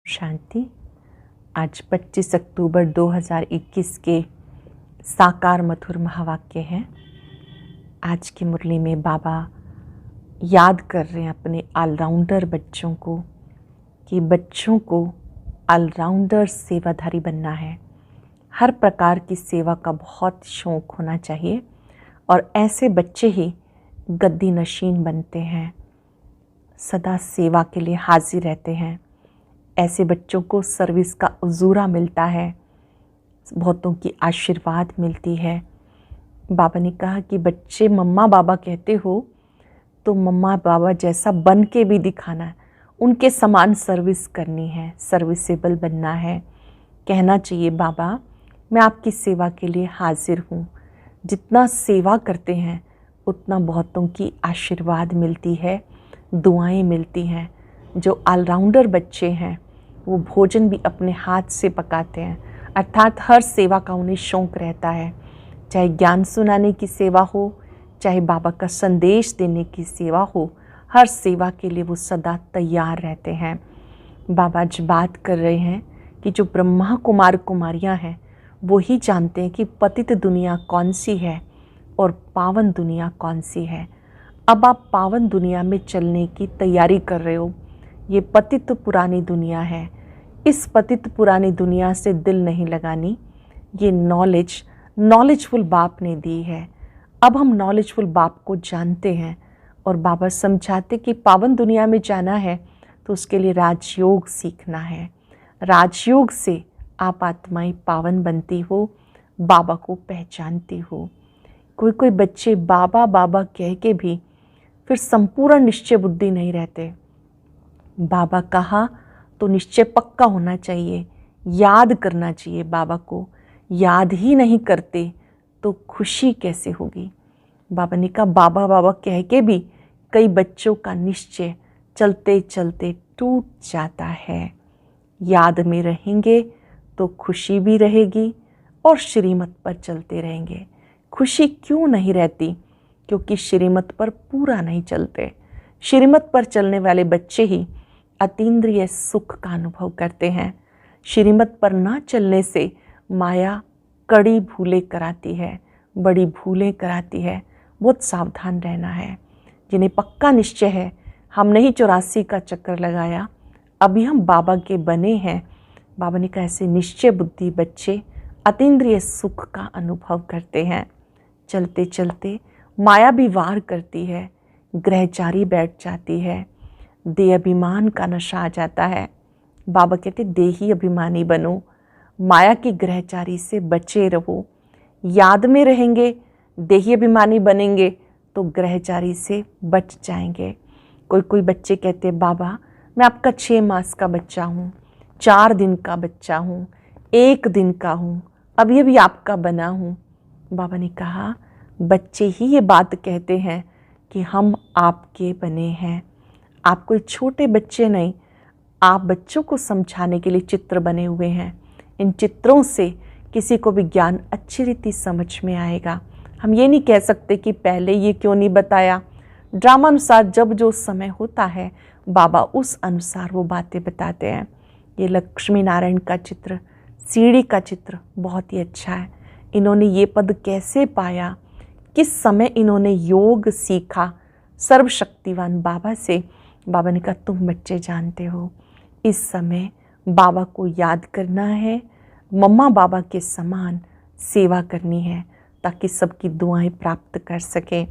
शांति। आज 25 अक्टूबर 2021 के साकार मधुर महावाक्य हैं। आज की मुरली में बाबा याद कर रहे हैं अपने ऑलराउंडर बच्चों को कि बच्चों को ऑलराउंडर सेवाधारी बनना है। हर प्रकार की सेवा का बहुत शौक़ होना चाहिए और ऐसे बच्चे ही गद्दी नशीन बनते हैं, सदा सेवा के लिए हाजिर रहते हैं। ऐसे बच्चों को सर्विस का उजूरा मिलता है, बहुतों की आशीर्वाद मिलती है। बाबा ने कहा कि बच्चे मम्मा बाबा कहते हो तो मम्मा बाबा जैसा बन के भी दिखाना है, उनके समान सर्विस करनी है, सर्विसेबल बनना है। कहना चाहिए बाबा मैं आपकी सेवा के लिए हाजिर हूँ। जितना सेवा करते हैं उतना बहुतों की आशीर्वाद मिलती है, दुआएं मिलती हैं। जो ऑलराउंडर बच्चे हैं वो भोजन भी अपने हाथ से पकाते हैं, अर्थात हर सेवा का उन्हें शौक़ रहता है। चाहे ज्ञान सुनाने की सेवा हो, चाहे बाबा का संदेश देने की सेवा हो, हर सेवा के लिए वो सदा तैयार रहते हैं। बाबा आज बात कर रहे हैं कि जो ब्रह्मा कुमार कुमारियाँ हैं वो ही जानते हैं कि पतित दुनिया कौन सी है और पावन दुनिया कौन सी है। अब आप पावन दुनिया में चलने की तैयारी कर रहे हो। ये पतित पुरानी दुनिया है, इस पतित पुरानी दुनिया से दिल नहीं लगानी। ये नॉलेजफुल बाप ने दी है। अब हम नॉलेजफुल बाप को जानते हैं और बाबा समझाते कि पावन दुनिया में जाना है तो उसके लिए राजयोग सीखना है। राजयोग से आप आत्माएं पावन बनती हो, बाबा को पहचानती हो। कोई बच्चे बाबा बाबा कह के भी फिर संपूर्ण निश्चय बुद्धि नहीं रहते। बाबा कहा तो निश्चय पक्का होना चाहिए, याद करना चाहिए बाबा को। याद ही नहीं करते तो खुशी कैसे होगी। बाबा ने कहा बाबा बाबा कह के भी कई बच्चों का निश्चय चलते चलते टूट जाता है। याद में रहेंगे तो खुशी भी रहेगी और श्रीमत पर चलते रहेंगे। खुशी क्यों नहीं रहती? क्योंकि श्रीमत पर पूरा नहीं चलते। श्रीमत पर चलने वाले बच्चे ही अतीन्द्रिय सुख का अनुभव करते हैं। श्रीमत पर ना चलने से माया कड़ी भूलें कराती है, बड़ी भूलें कराती है। बहुत सावधान रहना है। जिन्हें पक्का निश्चय है हमने ही 84 का चक्कर लगाया, अभी हम बाबा के बने हैं। बाबा ने कहा ऐसे निश्चय बुद्धि बच्चे अतीन्द्रिय सुख का अनुभव करते हैं। चलते चलते माया भी वार करती है, ग्रहचारी बैठ जाती है, देह अभिमान का नशा आ जाता है। बाबा कहते देही अभिमानी बनो, माया की ग्रहचारी से बचे रहो। याद में रहेंगे, देही अभिमानी बनेंगे तो ग्रहचारी से बच जाएंगे। कोई बच्चे कहते बाबा मैं आपका 6 मास का बच्चा हूँ, 4 दिन का बच्चा हूँ, 1 दिन का हूँ, अभी अभी आपका बना हूँ। बाबा ने कहा बच्चे ही ये बात कहते हैं कि हम आपके बने हैं। आप कोई छोटे बच्चे नहीं, आप बच्चों को समझाने के लिए चित्र बने हुए हैं। इन चित्रों से किसी को भी ज्ञान अच्छी रीति समझ में आएगा। हम ये नहीं कह सकते कि पहले ये क्यों नहीं बताया। ड्रामा अनुसार जब जो समय होता है बाबा उस अनुसार वो बातें बताते हैं। ये लक्ष्मी नारायण का चित्र, सीढ़ी का चित्र बहुत ही अच्छा है। इन्होंने ये पद कैसे पाया, किस समय इन्होंने योग सीखा सर्वशक्तिवान बाबा से। बाबा ने कहा तुम बच्चे जानते हो। इस समय बाबा को याद करना है, मम्मा बाबा के समान सेवा करनी है ताकि सबकी दुआएं प्राप्त कर सकें।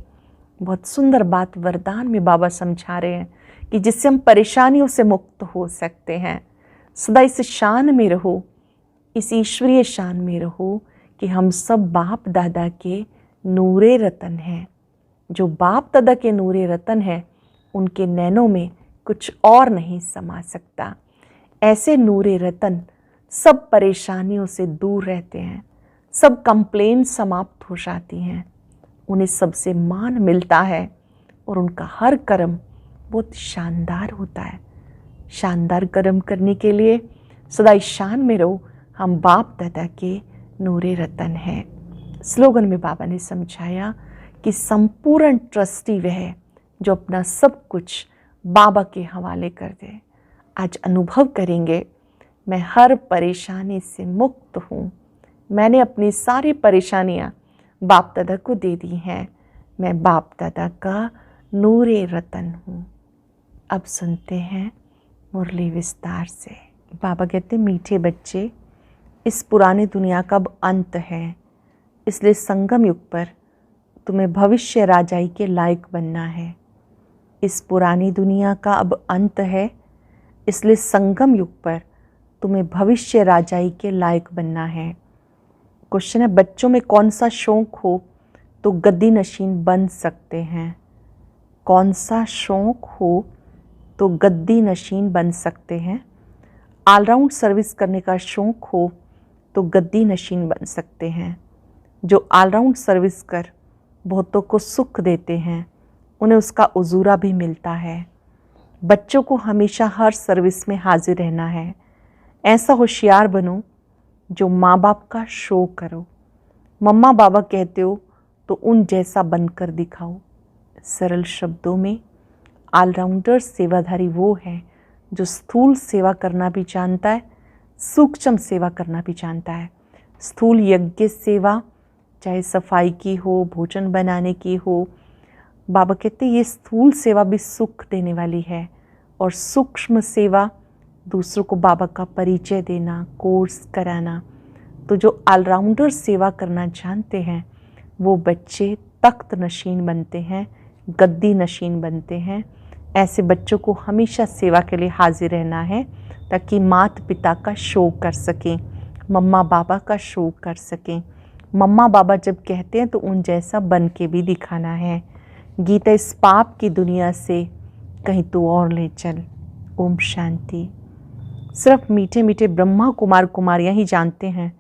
बहुत सुंदर बात वरदान में बाबा समझा रहे हैं कि जिससे हम परेशानियों से मुक्त हो सकते हैं। सदा इस शान में रहो, इस ईश्वरीय शान में रहो कि हम सब बाप दादा के नूरे रतन हैं। जो बाप दादा के नूरे रतन हैं उनके नैनों में कुछ और नहीं समा सकता। ऐसे नूरे रतन सब परेशानियों से दूर रहते हैं, सब कंप्लेन समाप्त हो जाती हैं, उन्हें सबसे मान मिलता है और उनका हर कर्म बहुत शानदार होता है। शानदार कर्म करने के लिए सदा इस शान में रहो, हम बाप दादा के नूरे रतन हैं। स्लोगन में बाबा ने समझाया कि संपूर्ण ट्रस्टी वह है जो अपना सब कुछ बाबा के हवाले कर दे। आज अनुभव करेंगे मैं हर परेशानी से मुक्त हूँ। मैंने अपनी सारी परेशानियाँ बाप दादा को दे दी हैं। मैं बाप दादा का नूरे रतन हूँ। अब सुनते हैं मुरली विस्तार से। बाबा कहते, मीठे बच्चे, इस पुरानी दुनिया का अब अंत है, इसलिए संगम युग पर तुम्हें भविष्य राजाई के लायक बनना है। इस पुरानी दुनिया का अब अंत है, इसलिए संगम युग पर तुम्हें भविष्य राजाई के लायक बनना है। क्वेश्चन है, बच्चों में कौन सा शौक हो तो गद्दी नशीन बन सकते हैं? कौन सा शौक हो तो गद्दी नशीन बन सकते हैं? ऑलराउंड सर्विस करने का शौक हो तो गद्दी नशीन बन सकते हैं। जो ऑलराउंड सर्विस कर बहुतों को सुख देते हैं, उन्हें उसका उजूरा भी मिलता है। बच्चों को हमेशा हर सर्विस में हाजिर रहना है। ऐसा होशियार बनो जो माँ बाप का शो करो। मम्मा बाबा कहते हो तो उन जैसा बनकर दिखाओ। सरल शब्दों में, ऑलराउंडर सेवाधारी वो है जो स्थूल सेवा करना भी जानता है, सूक्ष्म सेवा करना भी जानता है। स्थूल यज्ञ सेवा, चाहे सफाई की हो, भोजन बनाने की हो, बाबा कहते ये स्थूल सेवा भी सुख देने वाली है। और सूक्ष्म सेवा, दूसरों को बाबा का परिचय देना, कोर्स कराना। तो जो ऑलराउंडर सेवा करना जानते हैं वो बच्चे तख्त नशीन बनते हैं, गद्दी नशीन बनते हैं। ऐसे बच्चों को हमेशा सेवा के लिए हाजिर रहना है ताकि माता पिता का शो कर सकें, मम्मा बाबा का शो कर सकें। मम्मा बाबा जब कहते हैं तो उन जैसा बन के भी दिखाना है। गीता इस पाप की दुनिया से कहीं तो और ले चल। ओम शांति। सिर्फ मीठे मीठे ब्रह्मा कुमार कुमारियाँ ही जानते हैं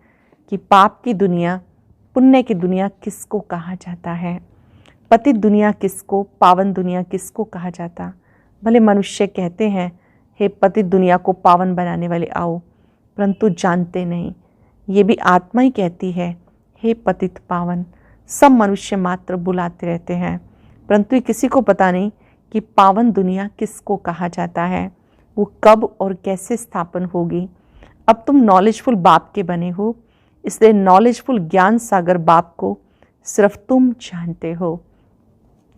कि पाप की दुनिया, पुण्य की दुनिया किसको कहा जाता है, पतित दुनिया किसको, पावन दुनिया किसको कहा जाता। भले मनुष्य कहते हैं, हे पतित दुनिया को पावन बनाने वाले आओ, परंतु जानते नहीं। ये भी आत्मा ही कहती है, हे पतित पावन। सब मनुष्य मात्र बुलाते रहते हैं, परंतु किसी को पता नहीं कि पावन दुनिया किसको कहा जाता है, वो कब और कैसे स्थापन होगी। अब तुम नॉलेजफुल बाप के बने हो, इसलिए नॉलेजफुल ज्ञान सागर बाप को सिर्फ तुम जानते हो।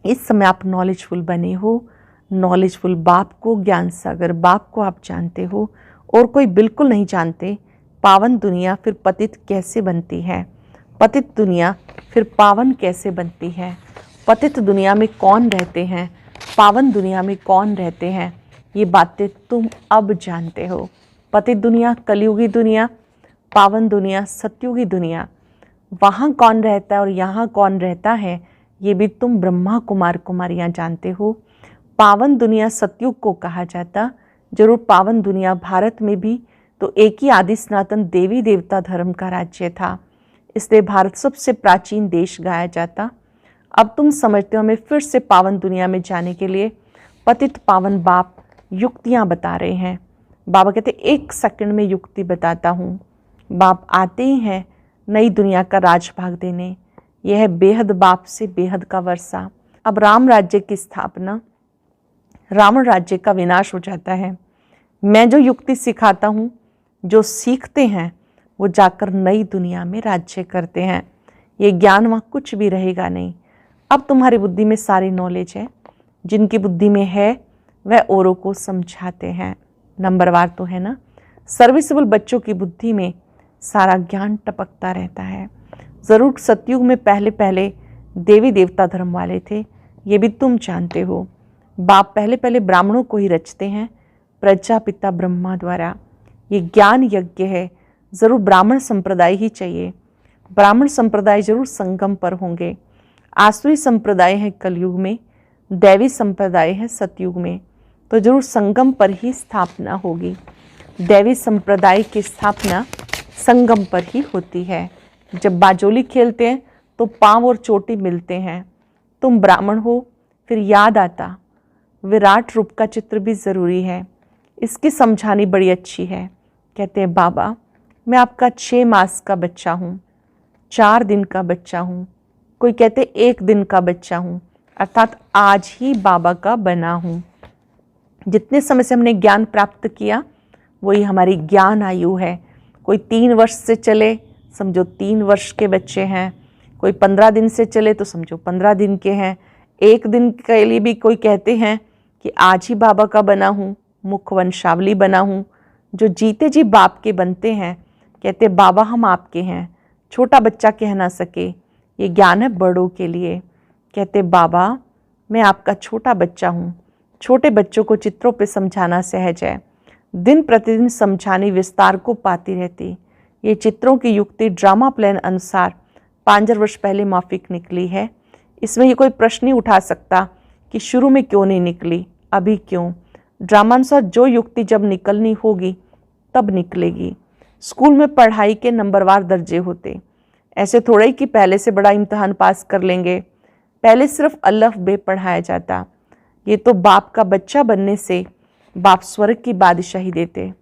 इस समय आप नॉलेजफुल बने हो, नॉलेजफुल बाप को, ज्ञान सागर बाप को आप जानते हो, और कोई बिल्कुल नहीं जानते पावन दुनिया फिर पतित कैसे बनती है, पतित दुनिया फिर पावन कैसे बनती है, पतित दुनिया में कौन रहते हैं, पावन दुनिया में कौन रहते हैं। ये बातें तुम अब जानते हो। पतित दुनिया कलयुगी दुनिया, पावन दुनिया सतयुगी दुनिया, वहाँ कौन रहता है और यहाँ कौन रहता है, ये भी तुम ब्रह्मा कुमार कुमारियाँ जानते हो। पावन दुनिया सतयुग को कहा जाता, जरूर पावन दुनिया भारत में भी तो एक ही आदि सनातन देवी देवता धर्म का राज्य था, इसलिए भारत सबसे प्राचीन देश गाया जाता। अब तुम समझते हो, हमें फिर से पावन दुनिया में जाने के लिए पतित पावन बाप युक्तियाँ बता रहे हैं। बाबा कहते एक सेकंड में युक्ति बताता हूँ। बाप आते ही हैं नई दुनिया का राजभाग देने। यह है बेहद बाप से बेहद का वर्षा। अब राम राज्य की स्थापना, रावण राज्य का विनाश हो जाता है। मैं जो युक्ति सिखाता हूँ, जो सीखते हैं वो जाकर नई दुनिया में राज्य करते हैं। ये ज्ञान वहाँ कुछ भी रहेगा नहीं। अब तुम्हारी बुद्धि में सारी नॉलेज है, जिनकी बुद्धि में है वह औरों को समझाते हैं। नंबरवार तो है ना। सर्विसेबल बच्चों की बुद्धि में सारा ज्ञान टपकता रहता है। ज़रूर सतयुग में पहले पहले देवी देवता धर्म वाले थे, ये भी तुम जानते हो। बाप पहले पहले ब्राह्मणों को ही रचते हैं प्रजापिता ब्रह्मा द्वारा। ये ज्ञान यज्ञ है, ज़रूर ब्राह्मण संप्रदाय ही चाहिए। ब्राह्मण संप्रदाय जरूर संगम पर होंगे। आसुरी संप्रदाय है कलयुग में, दैवी संप्रदाय है सतयुग में, तो जरूर संगम पर ही स्थापना होगी। दैवी संप्रदाय की स्थापना संगम पर ही होती है। जब बाजोली खेलते हैं तो पांव और चोटी मिलते हैं। तुम ब्राह्मण हो, फिर याद आता विराट रूप का चित्र भी ज़रूरी है। इसकी समझानी बड़ी अच्छी है। कहते हैं बाबा, मैं आपका 6 मास का बच्चा हूँ, 4 दिन का बच्चा हूँ, कोई कहते 1 दिन का बच्चा हूँ, अर्थात आज ही बाबा का बना हूँ। जितने समय से हमने ज्ञान प्राप्त किया वही हमारी ज्ञान आयु है। कोई 3 वर्ष से चले, समझो 3 वर्ष के बच्चे हैं। कोई 15 दिन से चले तो समझो 15 दिन के हैं। 1 दिन के लिए भी कोई कहते हैं कि आज ही बाबा का बना हूँ, मुख वंशावली बना हूँ। जो जीते जी बाप के बनते हैं, कहते बाबा हम आपके हैं। छोटा बच्चा कह ना सके, ये ज्ञान है बड़ों के लिए। कहते बाबा मैं आपका छोटा बच्चा हूँ। छोटे बच्चों को चित्रों पे समझाना सहज है। दिन प्रतिदिन समझानी विस्तार को पाती रहती। ये चित्रों की युक्ति ड्रामा प्लान अनुसार 5 वर्ष पहले माफिक निकली है। इसमें ये कोई प्रश्न नहीं उठा सकता कि शुरू में क्यों नहीं निकली, अभी क्यों। ड्रामानुसार जो युक्ति जब निकलनी होगी तब निकलेगी। स्कूल में पढ़ाई के नंबरवार दर्जे होते, ऐसे थोड़े ही कि पहले से बड़ा इम्तहान पास कर लेंगे। पहले सिर्फ अल्लफ बे पढ़ाया जाता। ये तो बाप का बच्चा बनने से बाप स्वर्ग की बादशाही देते।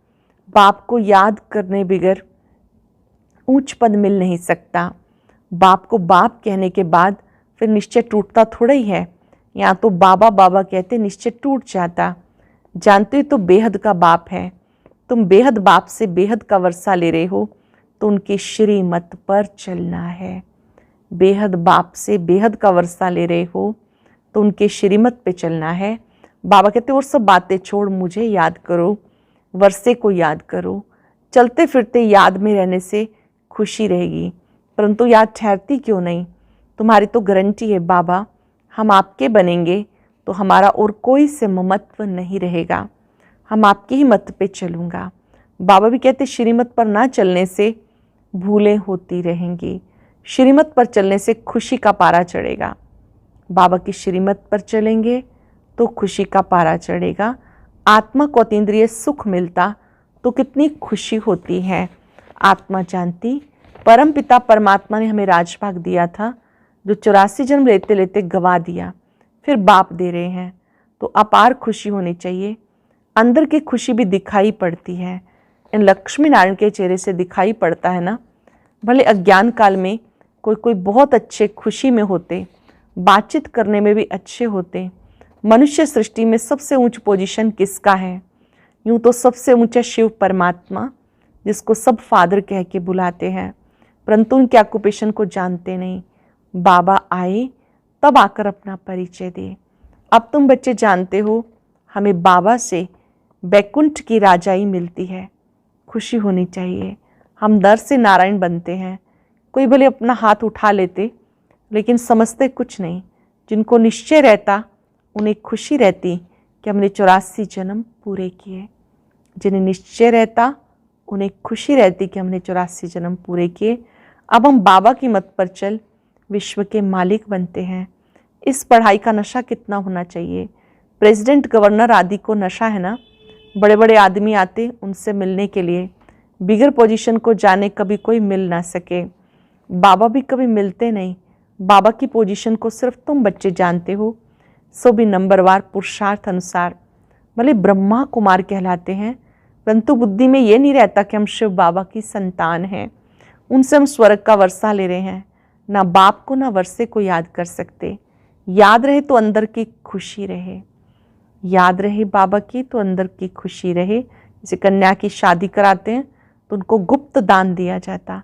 बाप को याद करने बगैर ऊंच पद मिल नहीं सकता। बाप को बाप कहने के बाद फिर निश्चय टूटता थोड़ा ही है। यहाँ तो बाबा बाबा कहते निश्चय टूट जाता। जानते तो बेहद का बाप है। तुम बेहद बाप से बेहद का वर्षा ले रहे हो तो उनकी श्रीमत पर चलना है। बेहद बाप से बेहद का वर्षा ले रहे हो तो उनके श्रीमत पे चलना है। बाबा कहते और सब बातें छोड़ मुझे याद करो, वर्षे को याद करो। चलते फिरते याद में रहने से खुशी रहेगी, परंतु याद ठहरती क्यों नहीं। तुम्हारी तो गारंटी है बाबा हम आपके बनेंगे तो हमारा और कोई से ममत्व नहीं रहेगा। हम आपकी ही मत पे चलूँगा। बाबा भी कहते श्रीमत पर ना चलने से भूलें होती रहेंगी। श्रीमत पर चलने से खुशी का पारा चढ़ेगा। बाबा की श्रीमत पर चलेंगे तो खुशी का पारा चढ़ेगा। आत्मा को अतीन्द्रिय सुख मिलता तो कितनी खुशी होती है। आत्मा जानती परम पिता परमात्मा ने हमें राजभाग दिया था जो 84 जन्म लेते लेते गवा दिया, फिर बाप दे रहे हैं तो अपार खुशी होनी चाहिए। अंदर की खुशी भी दिखाई पड़ती है। इन लक्ष्मी नारायण के चेहरे से दिखाई पड़ता है ना। भले अज्ञान काल में कोई कोई बहुत अच्छे खुशी में होते, बातचीत करने में भी अच्छे होते। मनुष्य सृष्टि में सबसे ऊंच पोजीशन किसका है? यूं तो सबसे ऊंचा शिव परमात्मा, जिसको सब फादर कह के बुलाते हैं, परंतु उनके ऑक्यूपेशन को जानते नहीं। बाबा आए तब आकर अपना परिचय दे। अब तुम बच्चे जानते हो हमें बाबा से बैकुंठ की राजाई मिलती है। खुशी होनी चाहिए। हम दर से नारायण बनते हैं। कोई भले अपना हाथ उठा लेते लेकिन समझते कुछ नहीं। जिनको निश्चय रहता उन्हें खुशी रहती कि हमने 84 जन्म पूरे किए। जिन्हें निश्चय रहता उन्हें खुशी रहती कि हमने 84 जन्म पूरे किए। अब हम बाबा की मत पर चल विश्व के मालिक बनते हैं। इस पढ़ाई का नशा कितना होना चाहिए। प्रेसिडेंट गवर्नर आदि को नशा है ना। बड़े बड़े आदमी आते उनसे मिलने के लिए, बिगर पोजीशन को जाने कभी कोई मिल ना सके। बाबा भी कभी मिलते नहीं। बाबा की पोजीशन को सिर्फ तुम बच्चे जानते हो। सो भी नंबरवार पुरुषार्थ अनुसार भले ब्रह्मा कुमार कहलाते हैं, परंतु बुद्धि में ये नहीं रहता कि हम शिव बाबा की संतान हैं। उनसे हम स्वर्ग का वर्षा ले रहे हैं। ना बाप को ना वर्षे को याद कर सकते। याद रहे तो अंदर की खुशी रहे। याद रहे बाबा की तो अंदर की खुशी रहे। जैसे कन्या की शादी कराते हैं तो उनको गुप्त दान दिया जाता।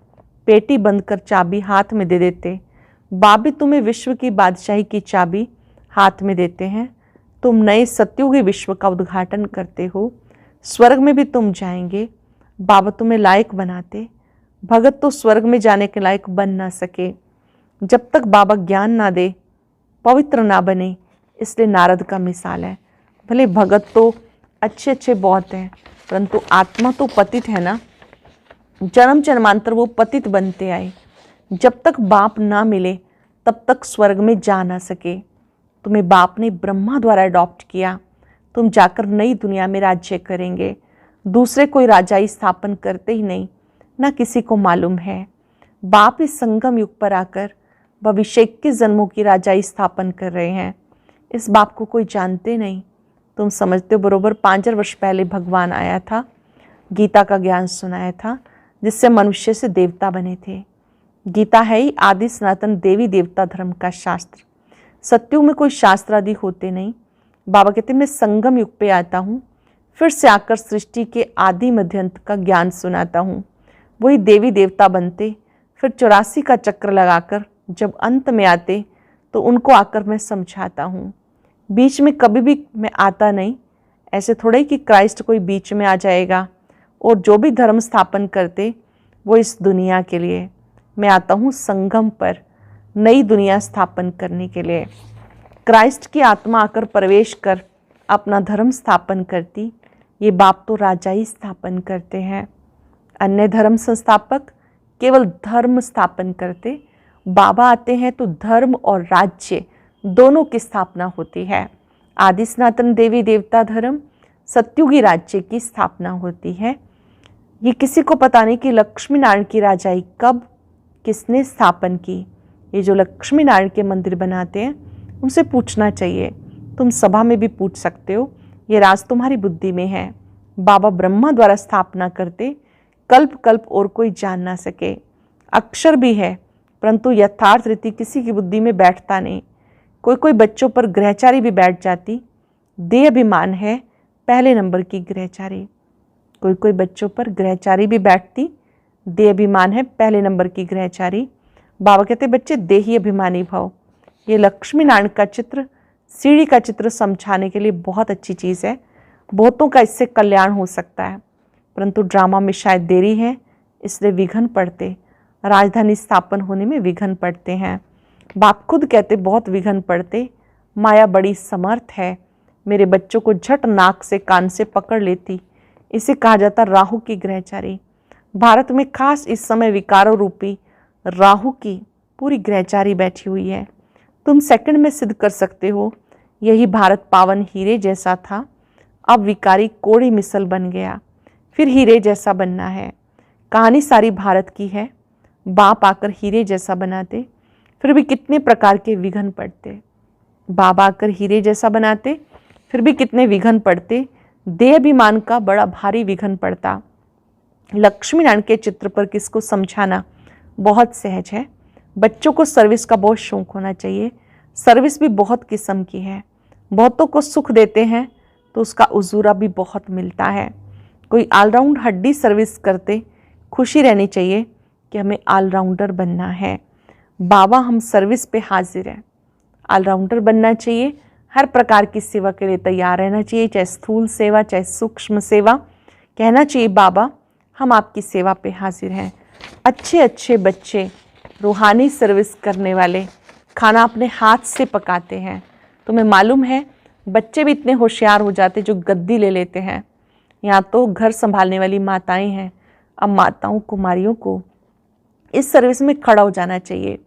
पेटी बंद कर चाबी हाथ में दे देते। बाप भी तुम्हें विश्व की बादशाही की चाबी हाथ में देते हैं। तुम नए सत्युगी विश्व का उद्घाटन करते हो। स्वर्ग में भी तुम जाएंगे। बाबा तुम्हें लायक बनाते। भगत तो स्वर्ग में जाने के लायक बन ना सके जब तक बाबा ज्ञान ना दे, पवित्र ना बने। इसलिए नारद का मिसाल है। भले भगत तो अच्छे अच्छे बहुत हैं, परंतु आत्मा तो पतित है ना। जन्म जन्मांतर वो पतित बनते आए। जब तक बाप ना मिले तब तक स्वर्ग में जा ना सके। तुम्हें बाप ने ब्रह्मा द्वारा अडॉप्ट किया। तुम जाकर नई दुनिया में राज्य करेंगे। दूसरे कोई राजाई स्थापन करते ही नहीं, ना किसी को मालूम है। बाप इस संगम युग पर आकर भविष्य 21 जन्मों की राजाई स्थापन कर रहे हैं। इस बाप को कोई जानते नहीं। तुम समझते हो बरोबर 5 वर्ष पहले भगवान आया था, गीता का ज्ञान सुनाया था, जिससे मनुष्य से देवता बने थे। गीता है ही आदि सनातन देवी देवता धर्म का शास्त्र। सत्युग में कोई शास्त्र आदि होते नहीं। बाबा कहते मैं संगम युग पे आता हूँ। फिर से आकर सृष्टि के आदि मध्यंत का ज्ञान सुनाता हूँ। वही देवी देवता बनते, फिर 84 का चक्र लगाकर जब अंत में आते तो उनको आकर मैं समझाता हूँ। बीच में कभी भी मैं आता नहीं। ऐसे थोड़े ही कि क्राइस्ट कोई बीच में आ जाएगा और जो भी धर्म स्थापन करते वो इस दुनिया के लिए। मैं आता हूँ संगम पर नई दुनिया स्थापन करने के लिए। क्राइस्ट की आत्मा आकर प्रवेश कर अपना धर्म स्थापन करती, ये बाप तो राजा ही स्थापन करते हैं। अन्य धर्म संस्थापक केवल धर्म स्थापन करते, बाबा आते हैं तो धर्म और राज्य दोनों की स्थापना होती है। आदि सनातन देवी देवता धर्म, सत्युगी राज्य की स्थापना होती है। ये किसी को पता नहीं कि लक्ष्मी नारायण की राजाई कब किसने स्थापन की। ये जो लक्ष्मी नारायण के मंदिर बनाते हैं उनसे पूछना चाहिए। तुम सभा में भी पूछ सकते हो, ये राज तुम्हारी बुद्धि में है। बाबा ब्रह्मा द्वारा स्थापना करते, कल्प कल्प और कोई जान ना सके। अक्षर भी है परंतु यथार्थ रीति किसी की बुद्धि में बैठता नहीं। कोई कोई बच्चों पर ग्रहचारी भी बैठ जाती। देह अभिमान है पहले नंबर की ग्रहचारी। कोई कोई बच्चों पर ग्रहचारी भी बैठती। देह अभिमान है पहले नंबर की ग्रहचारी। बाबा कहते बच्चे देही अभिमानी भव। ये लक्ष्मी नारायण का चित्र, सीढ़ी का चित्र समझाने के लिए बहुत अच्छी चीज़ है। बहुतों का इससे कल्याण हो सकता है, परंतु ड्रामा में शायद देरी है इसलिए विघ्न पड़ते। राजधानी स्थापन होने में विघ्न पड़ते हैं। बाप खुद कहते बहुत विघ्न पड़ते। माया बड़ी समर्थ है, मेरे बच्चों को झट नाक से कान से पकड़ लेती। इसे कहा जाता राहु की ग्रहचारी। भारत में खास इस समय विकारों रूपी राहु की पूरी ग्रहचारी बैठी हुई है। तुम सेकंड में सिद्ध कर सकते हो यही भारत पावन हीरे जैसा था, अब विकारी कोड़ी मिसल बन गया, फिर हीरे जैसा बनना है। कहानी सारी भारत की है। बाप आकर हीरे जैसा बनाते, फिर भी कितने प्रकार के विघ्न पड़ते। बाबा आकर हीरे जैसा बनाते, फिर भी कितने विघ्न पड़ते। देह अभिमान का बड़ा भारी विघ्न पड़ता। लक्ष्मी नारायण के चित्र पर किसको समझाना बहुत सहज है। बच्चों को सर्विस का बहुत शौक होना चाहिए। सर्विस भी बहुत किस्म की है। बहुतों को सुख देते हैं तो उसका उजूरा भी बहुत मिलता है। कोई ऑलराउंड हड्डी सर्विस करते, खुशी रहनी चाहिए कि हमें ऑलराउंडर बनना है। बाबा हम सर्विस पे हाजिर हैं। ऑलराउंडर बनना चाहिए, हर प्रकार की सेवा के लिए तैयार रहना चाहिए, चाहे स्थूल सेवा चाहे सूक्ष्म सेवा। कहना चाहिए बाबा हम आपकी सेवा पे हाजिर हैं। अच्छे अच्छे बच्चे रूहानी सर्विस करने वाले खाना अपने हाथ से पकाते हैं। तुम्हें मालूम है बच्चे भी इतने होशियार हो जाते जो गद्दी ले लेते हैं। यहाँ तो घर संभालने वाली माताएं हैं। अब माताओं कुमारियों को इस सर्विस में खड़ा हो जाना चाहिए।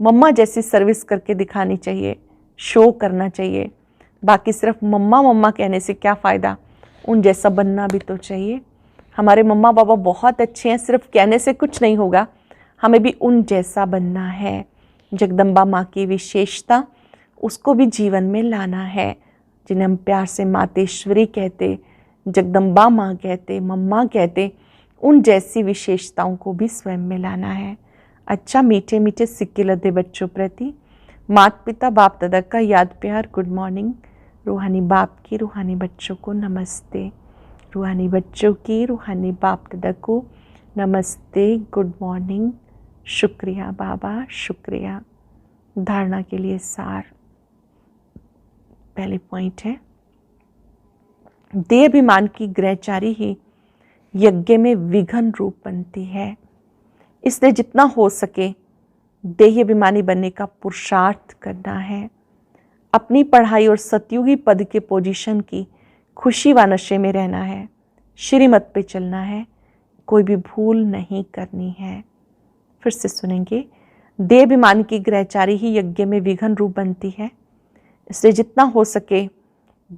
मम्मा जैसी सर्विस करके दिखानी चाहिए, शो करना चाहिए। बाकी सिर्फ मम्मा मम्मा कहने से क्या फ़ायदा, उन जैसा बनना भी तो चाहिए। हमारे मम्मा पापा बहुत अच्छे हैं, सिर्फ कहने से कुछ नहीं होगा, हमें भी उन जैसा बनना है। जगदम्बा माँ की विशेषता उसको भी जीवन में लाना है, जिन्हें हम प्यार से मातेश्वरी कहते, जगदम्बा माँ कहते, मम्मा कहते, उन जैसी विशेषताओं को भी स्वयं में लाना है। अच्छा मीठे मीठे सिक्के लदे बच्चों प्रति माता पिता बाप दादा का याद प्यार गुड मॉर्निंग। रूहानी बाप की रूहानी बच्चों को नमस्ते। रूहानी बच्चों की रूहानी बाप दादा को नमस्ते, गुड मॉर्निंग। शुक्रिया बाबा, शुक्रिया। धारणा के लिए सार। पहले पॉइंट है, देह अभिमान की ग्रहचारी ही यज्ञ में विघ्न रूप बनती है। इसलिए जितना हो सके देह अभिमानी बनने का पुरुषार्थ करना है। अपनी पढ़ाई और सतयुगी पद के पोजीशन की खुशी व नशे में रहना है। श्रीमत पे चलना है, कोई भी भूल नहीं करनी है। फिर से सुनेंगे, देह अभिमान की ग्रहचारी ही यज्ञ में विघ्न रूप बनती है। इसलिए जितना हो सके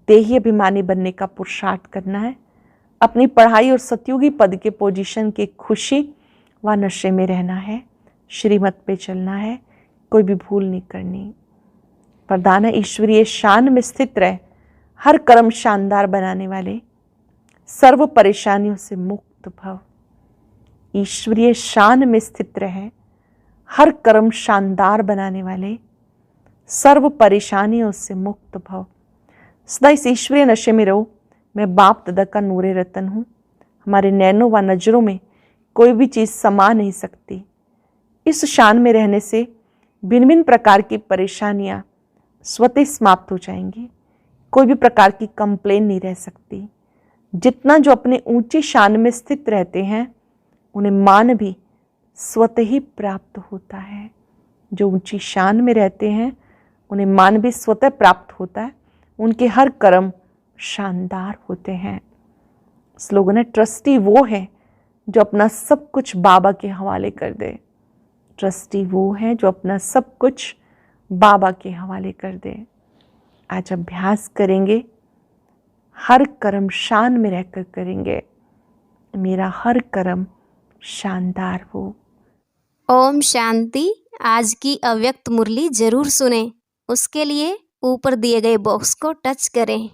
देही अभिमानी बनने का पुरुषार्थ करना है। अपनी पढ़ाई और सतयुगी पद के पोजीशन की खुशी व नशे में रहना है। श्रीमत पे चलना है, कोई भी भूल नहीं करनी। वरदान है, ईश्वरीय शान में स्थित रह, हर कर्म शानदार बनाने वाले, सर्व परेशानियों से मुक्त भव। ईश्वरीय शान में स्थित रहे, हर कर्म शानदार बनाने वाले, सर्व परेशानियों से मुक्त भव। सदा इस ईश्वरीय नशे में रहो मैं बाप दादा का नूरे रतन हूँ। हमारे नैनों व नज़रों में कोई भी चीज़ समा नहीं सकती। इस शान में रहने से भिन्न भिन्न प्रकार की परेशानियाँ स्वतः समाप्त हो जाएंगी। कोई भी प्रकार की कंप्लेन नहीं रह सकती। जितना जो अपने ऊंची शान में स्थित रहते हैं उन्हें मान भी स्वतः ही प्राप्त होता है। जो ऊंची शान में रहते हैं उन्हें मान भी स्वतः प्राप्त होता है। उनके हर कर्म शानदार होते हैं। स्लोगन है, ट्रस्टी वो है जो अपना सब कुछ बाबा के हवाले कर दे। ट्रस्टी वो है जो अपना सब कुछ बाबा के हवाले कर दे। आज अभ्यास करेंगे, हर कर्म शान में रहकर करेंगे। मेरा हर कर्म शानदार हो। ओम शांति। आज की अव्यक्त मुरली जरूर सुने। उसके लिए ऊपर दिए गए बॉक्स को टच करें।